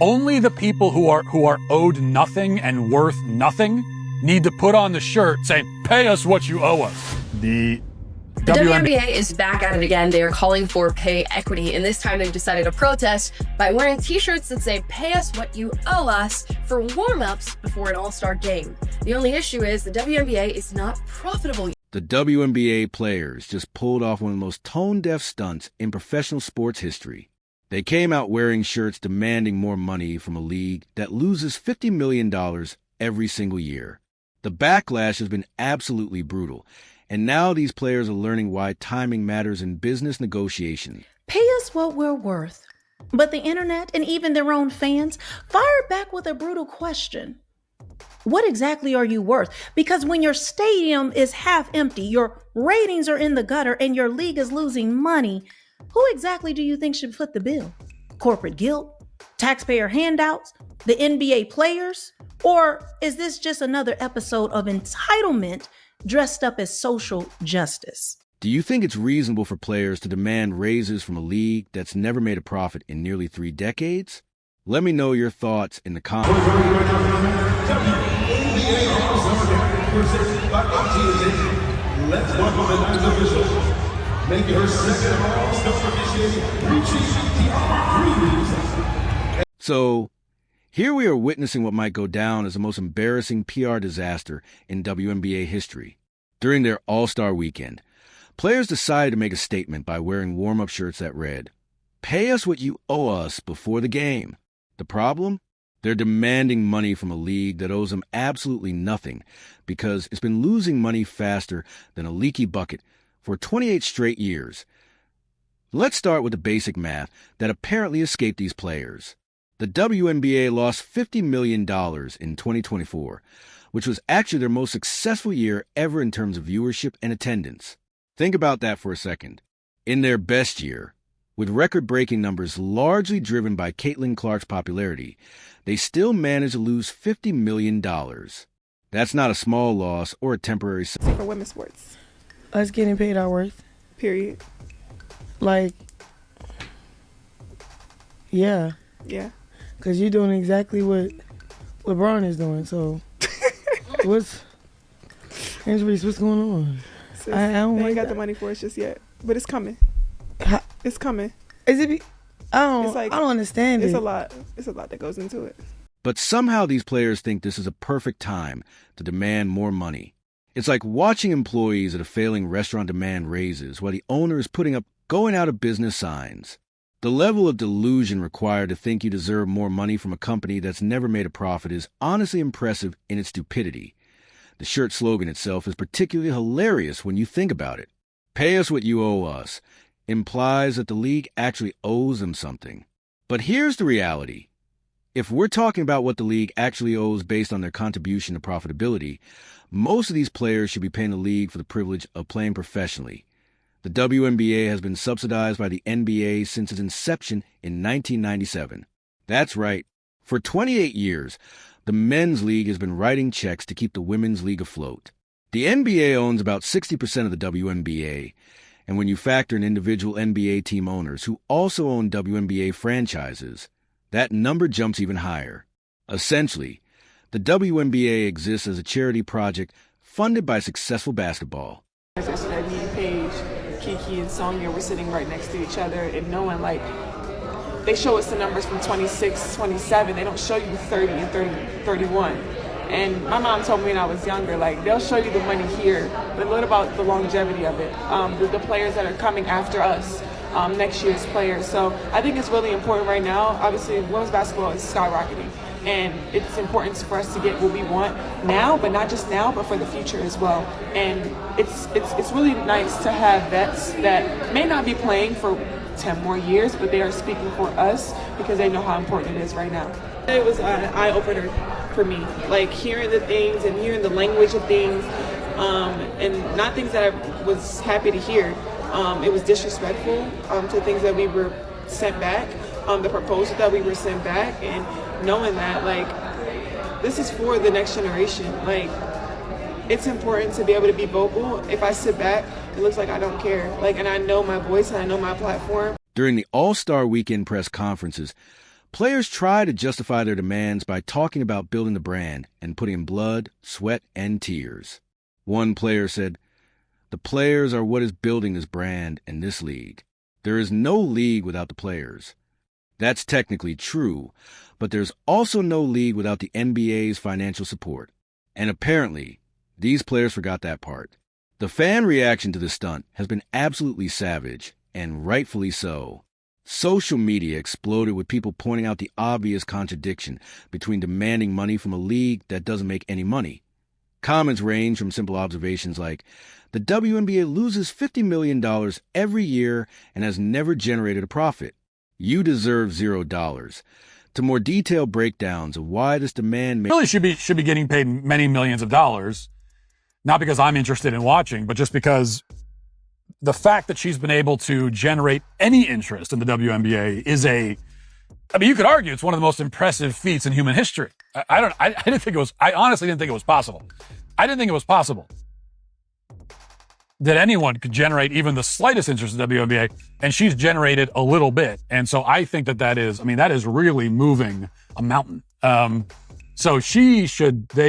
Only the people who are owed nothing and worth nothing need to put on the shirt saying, "Pay us what you owe us." The WNBA is back at it again. They are calling for pay equity, and this time they've decided to protest by wearing t-shirts that say "Pay us what you owe us" for warm-ups before an all-star game. The only issue is the WNBA is not profitable. The WNBA players just pulled off one of the most tone-deaf stunts in professional sports history. They came out wearing shirts demanding more money from a league that loses $50 million every single year. The backlash has been absolutely brutal, and now these players are learning why timing matters in business negotiations. Pay us what we're worth. But the internet and even their own fans fired back with a brutal question. What exactly are you worth? Because when your stadium is half empty, your ratings are in the gutter, and your league is losing money, who exactly do you think should foot the bill? Corporate guilt? Taxpayer handouts? The NBA players? Or is this just another episode of entitlement dressed up as social justice? Do you think it's reasonable for players to demand raises from a league that's never made a profit in nearly 3 decades? Let me know your thoughts in the comments. Let's welcome the night's official. Making her second So, here we are witnessing what might go down as the most embarrassing PR disaster in WNBA history. During their All-Star weekend, players decided to make a statement by wearing warm-up shirts that read, "Pay us what you owe us before the game." The problem? They're demanding money from a league that owes them absolutely nothing because it's been losing money faster than a leaky bucket for 28 straight years. Let's start with the basic math that apparently escaped these players. The WNBA lost $50 million in 2024, which was actually their most successful year ever in terms of viewership and attendance. Think about that for a second. In their best year, with record-breaking numbers largely driven by Caitlin Clark's popularity, they still managed to lose $50 million. That's not a small loss or a temporary... For women's sports. Us getting paid our worth. Period. Like, yeah. Yeah. Because you're doing exactly what LeBron is doing, so what's going on? Sis, I don't they ain't got the money for us just yet, but it's coming. It's coming. Is it? I don't understand it's it. It's a lot that goes into it. But somehow these players think this is a perfect time to demand more money. It's like watching employees at a failing restaurant demand raises while the owner is putting up going out of business signs. The level of delusion required to think you deserve more money from a company that's never made a profit is honestly impressive in its stupidity. The shirt slogan itself is particularly hilarious when you think about it. "Pay us what you owe us" implies that the league actually owes them something. But here's the reality. If we're talking about what the league actually owes based on their contribution to profitability, most of these players should be paying the league for the privilege of playing professionally. The WNBA has been subsidized by the NBA since its inception in 1997. That's right. For 28 years, the men's league has been writing checks to keep the women's league afloat. The NBA owns about 60% of the WNBA, and when you factor in individual NBA team owners who also own WNBA franchises, that number jumps even higher. Essentially, the WNBA exists as a charity project funded by successful basketball. Yesterday, me and Paige, Kiki, and Sonia were sitting right next to each other and knowing, like, they show us the numbers from 26, 27. They don't show you 30 and 31. And my mom told me when I was younger, like, they'll show you the money here, but what about the longevity of it? The players that are coming after us, next year's players. So I think it's really important right now. Obviously, women's basketball is skyrocketing, and it's important for us to get what we want now, but not just now, but for the future as well. And it's really nice to have vets that may not be playing for 10 more years, but they are speaking for us because they know how important it is right now. It was an eye-opener for me, like hearing the things and hearing the language of things, and not things that I was happy to hear. It was disrespectful to things that we were sent back, the proposal that we were sent back, and knowing that, like, this is for the next generation. Like, it's important to be able to be vocal. If I sit back, it looks like I don't care. Like, and I know my voice and I know my platform. During the All-Star Weekend press conferences, Players try to justify their demands by talking about building the brand and putting in blood, sweat, and tears. One player said, "The players are what is building this brand and this league. There is no league without the players." That's technically true, but there's also no league without the NBA's financial support. And apparently, these players forgot that part. The fan reaction to this stunt has been absolutely savage, and rightfully so. Social media exploded with people pointing out the obvious contradiction between demanding money from a league that doesn't make any money. Comments range from simple observations like, "The WNBA loses $50 million every year and has never generated a profit. You deserve $0, to more detailed breakdowns of why this demand Really should be getting paid many millions of dollars, not because I'm interested in watching, but just because the fact that she's been able to generate any interest in the WNBA is you could argue it's one of the most impressive feats in human history. I honestly didn't think it was possible. I didn't think it was possible that anyone could generate even the slightest interest in the WNBA, and she's generated a little bit. And so I think that is really moving a mountain. So they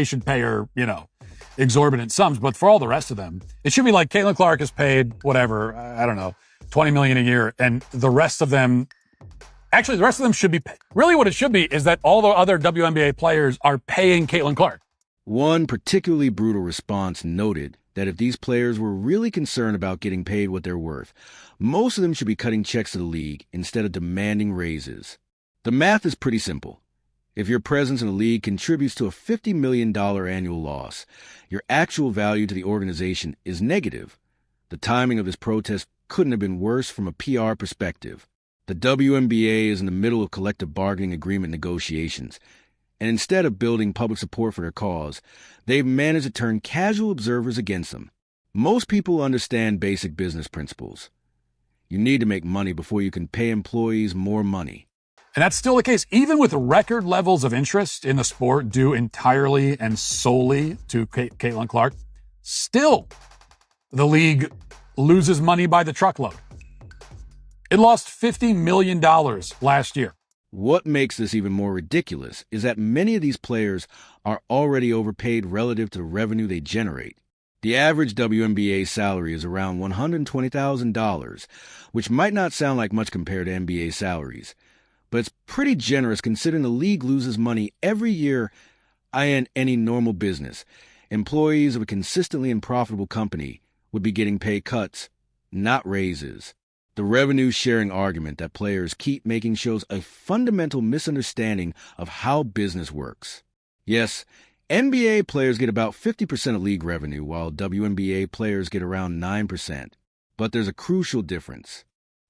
should pay her, exorbitant sums, but for all the rest of them, it should be like Caitlin Clark is paid whatever, I don't know, $20 million a year, and the rest of them should be paid. Really what it should be is that all the other WNBA players are paying Caitlin Clark. One particularly brutal response noted that if these players were really concerned about getting paid what they're worth, most of them should be cutting checks to the league instead of demanding raises. The math is pretty simple. If your presence in the league contributes to a $50 million annual loss, your actual value to the organization is negative. The timing of this protest couldn't have been worse from a PR perspective. The WNBA is in the middle of collective bargaining agreement negotiations, and instead of building public support for their cause, they've managed to turn casual observers against them. Most people understand basic business principles. You need to make money before you can pay employees more money. And that's still the case, even with record levels of interest in the sport due entirely and solely to Caitlin Clark. Still, the league loses money by the truckload. It lost $50 million last year. What makes this even more ridiculous is that many of these players are already overpaid relative to the revenue they generate. The average WNBA salary is around $120,000, which might not sound like much compared to NBA salaries, but it's pretty generous considering the league loses money every year in any normal business. Employees of a consistently and profitable company would be getting pay cuts, not raises. The revenue-sharing argument that players keep making shows a fundamental misunderstanding of how business works. Yes, NBA players get about 50% of league revenue, while WNBA players get around 9%. But there's a crucial difference.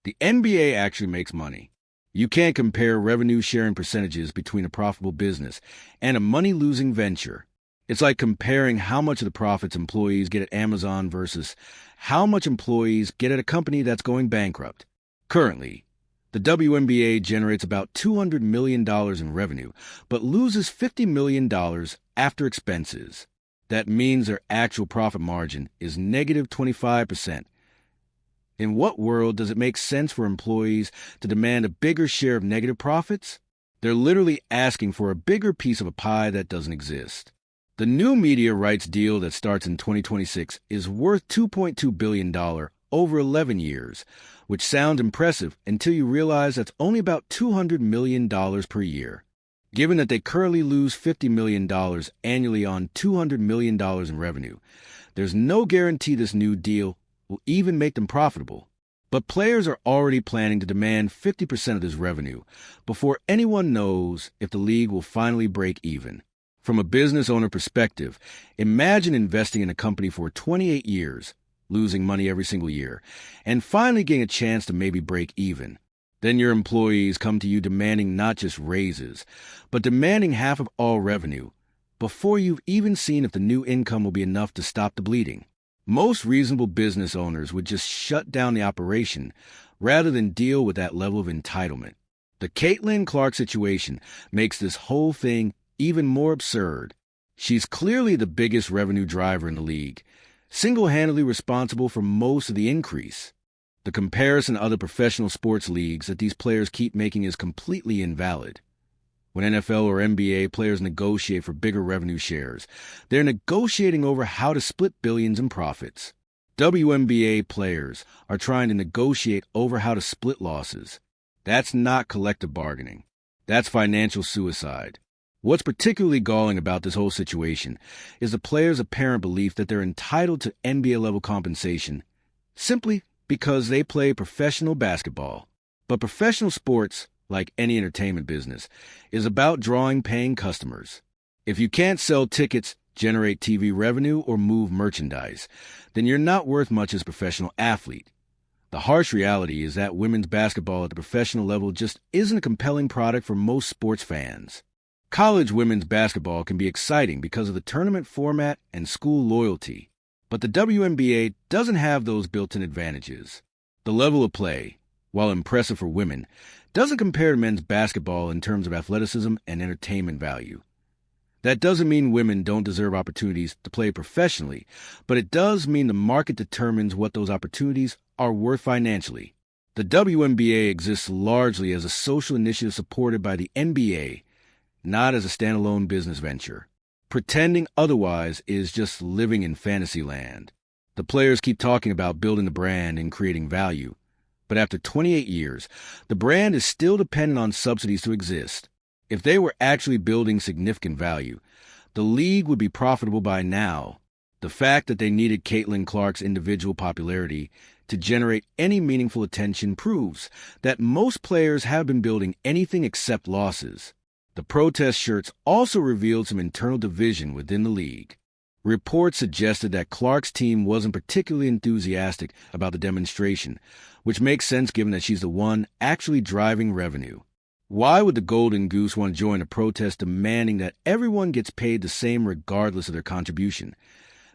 The NBA actually makes money. You can't compare revenue-sharing percentages between a profitable business and a money-losing venture. It's like comparing how much of the profits employees get at Amazon versus how much employees get at a company that's going bankrupt. Currently, the WNBA generates about $200 million in revenue, but loses $50 million after expenses. That means their actual profit margin is negative 25%. In what world does it make sense for employees to demand a bigger share of negative profits? They're literally asking for a bigger piece of a pie that doesn't exist. The new media rights deal that starts in 2026 is worth $2.2 billion over 11 years, which sounds impressive until you realize that's only about $200 million per year. Given that they currently lose $50 million annually on $200 million in revenue, there's no guarantee this new deal will even make them profitable. But players are already planning to demand 50% of this revenue before anyone knows if the league will finally break even. From a business owner perspective, imagine investing in a company for 28 years, losing money every single year, and finally getting a chance to maybe break even. Then your employees come to you demanding not just raises, but demanding half of all revenue, before you've even seen if the new income will be enough to stop the bleeding. Most reasonable business owners would just shut down the operation rather than deal with that level of entitlement. The Caitlin Clark situation makes this whole thing even more absurd. She's clearly the biggest revenue driver in the league, single-handedly responsible for most of the increase. The comparison to other professional sports leagues that these players keep making is completely invalid. When NFL or NBA players negotiate for bigger revenue shares, they're negotiating over how to split billions in profits. WNBA players are trying to negotiate over how to split losses. That's not collective bargaining. That's financial suicide. What's particularly galling about this whole situation is the players' apparent belief that they're entitled to NBA-level compensation simply because they play professional basketball. But professional sports, like any entertainment business, is about drawing paying customers. If you can't sell tickets, generate TV revenue, or move merchandise, then you're not worth much as a professional athlete. The harsh reality is that women's basketball at the professional level just isn't a compelling product for most sports fans. College women's basketball can be exciting because of the tournament format and school loyalty, but the WNBA doesn't have those built-in advantages. The level of play, while impressive for women, doesn't compare to men's basketball in terms of athleticism and entertainment value. That doesn't mean women don't deserve opportunities to play professionally, but it does mean the market determines what those opportunities are worth financially. The WNBA exists largely as a social initiative supported by the NBA, not as a standalone business venture. Pretending otherwise is just living in fantasy land. The players keep talking about building the brand and creating value, but after 28 years, the brand is still dependent on subsidies to exist. If they were actually building significant value, the league would be profitable by now. The fact that they needed Caitlin Clark's individual popularity to generate any meaningful attention proves that most players have been building anything except losses. The protest shirts also revealed some internal division within the league. Reports suggested that Clark's team wasn't particularly enthusiastic about the demonstration, which makes sense given that she's the one actually driving revenue. Why would the Golden Goose want to join a protest demanding that everyone gets paid the same regardless of their contribution?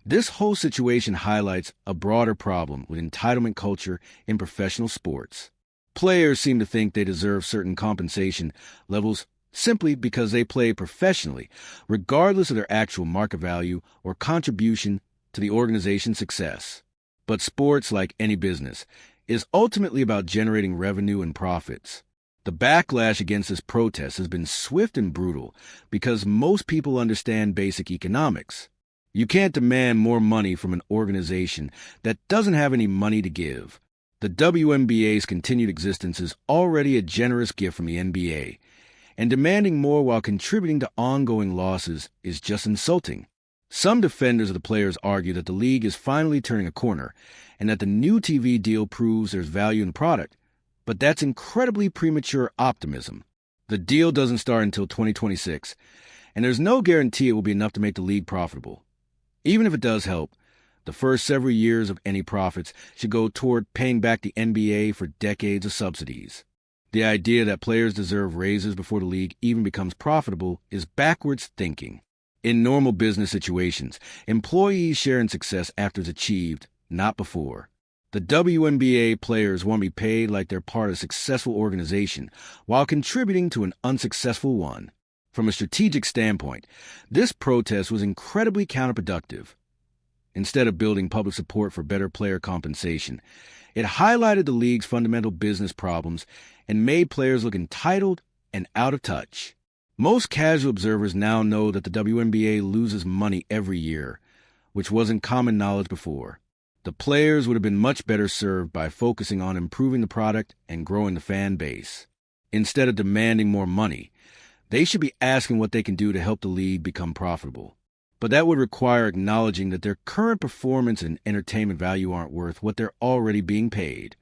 This whole situation highlights a broader problem with entitlement culture in professional sports. Players seem to think they deserve certain compensation levels simply because they play professionally, regardless of their actual market value or contribution to the organization's success. But sports, like any business, is ultimately about generating revenue and profits. The backlash against this protest has been swift and brutal because most people understand basic economics. You can't demand more money from an organization that doesn't have any money to give. The WNBA's continued existence is already a generous gift from the NBA, and demanding more while contributing to ongoing losses is just insulting. Some defenders of the players argue that the league is finally turning a corner and that the new TV deal proves there's value in the product, but that's incredibly premature optimism. The deal doesn't start until 2026, and there's no guarantee it will be enough to make the league profitable. Even if it does help, the first several years of any profits should go toward paying back the NBA for decades of subsidies. The idea that players deserve raises before the league even becomes profitable is backwards thinking. In normal business situations, employees share in success after it's achieved, not before. The WNBA players want to be paid like they're part of a successful organization while contributing to an unsuccessful one. From a strategic standpoint, this protest was incredibly counterproductive. Instead of building public support for better player compensation, it highlighted the league's fundamental business problems and made players look entitled and out of touch. Most casual observers now know that the WNBA loses money every year, which wasn't common knowledge before. The players would have been much better served by focusing on improving the product and growing the fan base. Instead of demanding more money, they should be asking what they can do to help the league become profitable. But that would require acknowledging that their current performance and entertainment value aren't worth what they're already being paid.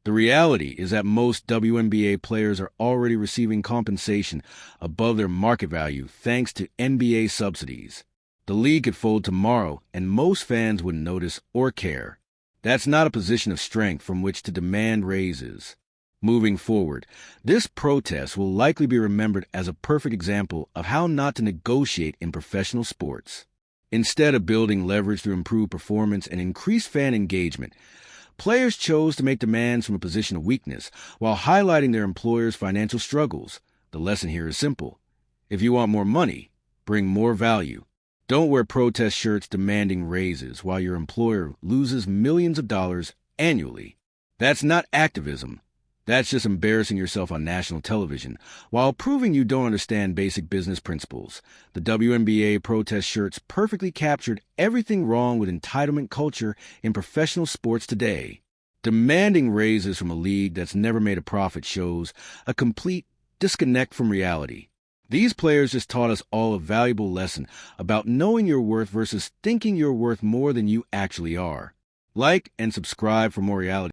The reality is that most WNBA players are already receiving compensation above their market value thanks to NBA subsidies. The league could fold tomorrow, and most fans wouldn't notice or care. That's not a position of strength from which to demand raises. Moving forward, this protest will likely be remembered as a perfect example of how not to negotiate in professional sports. Instead of building leverage through improved performance and increased fan engagement, players chose to make demands from a position of weakness while highlighting their employer's financial struggles. The lesson here is simple. If you want more money, bring more value. Don't wear protest shirts demanding raises while your employer loses millions of dollars annually. That's not activism. That's just embarrassing yourself on national television while proving you don't understand basic business principles. The WNBA protest shirts perfectly captured everything wrong with entitlement culture in professional sports today. Demanding raises from a league that's never made a profit shows a complete disconnect from reality. These players just taught us all a valuable lesson about knowing your worth versus thinking you're worth more than you actually are. Like and subscribe for more reality.